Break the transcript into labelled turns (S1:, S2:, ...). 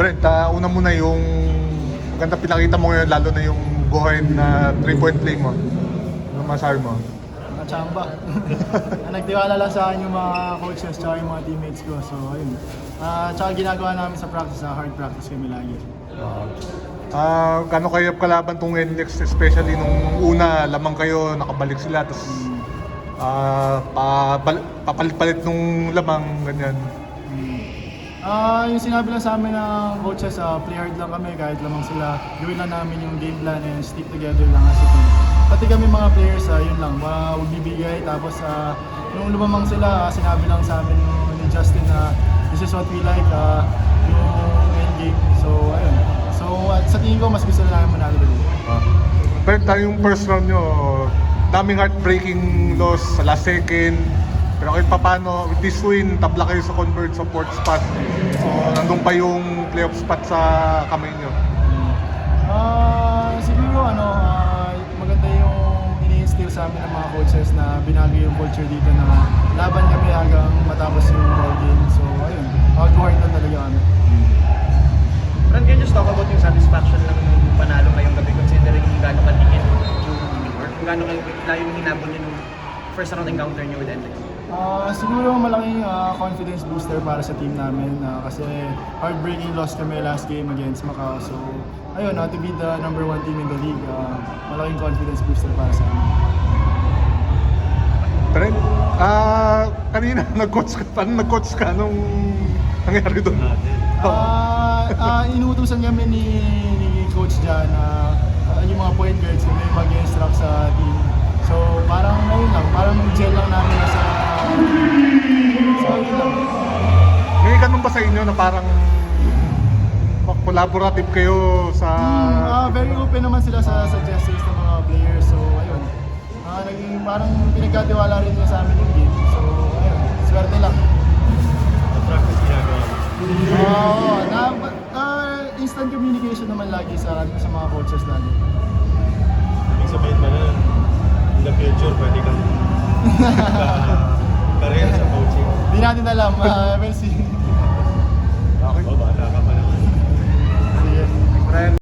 S1: Brent, una muna yung maganda pinakita mo ngayon, lalo na yung buhay na 3-point play mo. Ano masabi mo?
S2: Nachamba. Nagtiwala lang sa akin yung mga coaches at yung mga teammates ko. So, ayun. Tsaka ginagawa namin sa practice, hard practice kami lagi.
S1: Gano'n kayo kalaban tong NLEX, especially nung una, lamang kayo, nakabalik sila, tapos papalit-palit nung lamang, ganyan.
S2: Yung sinabi lang sa amin ng coaches, play hard lang kami kahit lamang sila. Gawin lang namin yung game plan and stick together lang as a team. Pati kami mga players, yun lang, huwag bibigay. Tapos nung lumamang sila, sinabi lang sa amin ni Justin na this is what we like, yung end game. So, ayun. So, at sa tingin ko, mas gusto na namin manalo dito.
S1: Pero yung first round nyo, daming heartbreaking loss sa last second. Pero kahit papano, with this win, tabla kayo sa convert sa fourth spot. So, nandun pa yung playoff spot sa kamay nyo.
S2: Siguro, maganda yung ini-instill sa amin ng mga coaches na binago yung culture dito na laban kami hanggang matapos yung ball game. So, ayun, hard na talaga kami.
S3: Ron, can you just talk about yung satisfaction ng panalo ngayong gabi considering kung gaano katingin yung or kung gaano kayo yung hinabol nyo nung first round encounter nyo with NLEX?
S2: Siguro malaking confidence booster para sa team namin kasi heartbreaking loss kami last game against Macau. So, ayun, to be the number 1 team in the league, malaking confidence booster para sa amin.
S1: Brent, kanina nag-coach ka nung nangyari doon?
S2: Inuutusan kami ni Coach Jan yung mga point guards kami mag-instruct sa team. So parang ayun lang, parang gel lang namin sa yun lang.
S1: May ganun ba sa inyo na parang collaborative kayo sa...
S2: Very open naman sila sa suggestions ng mga players. So ayun, naging parang pinagkatiwala rin nila sa amin yung game. So ayun, swerte lang.
S4: Practice ginagawa.
S2: Instant communication naman lagi sa mga coaches lagi.
S4: Ibig sabihin ba na in the future pwede kang career sa coaching?
S2: Di natin alam, we'll see.
S1: Okay.
S4: O, bata ka pa naman.
S2: Sige.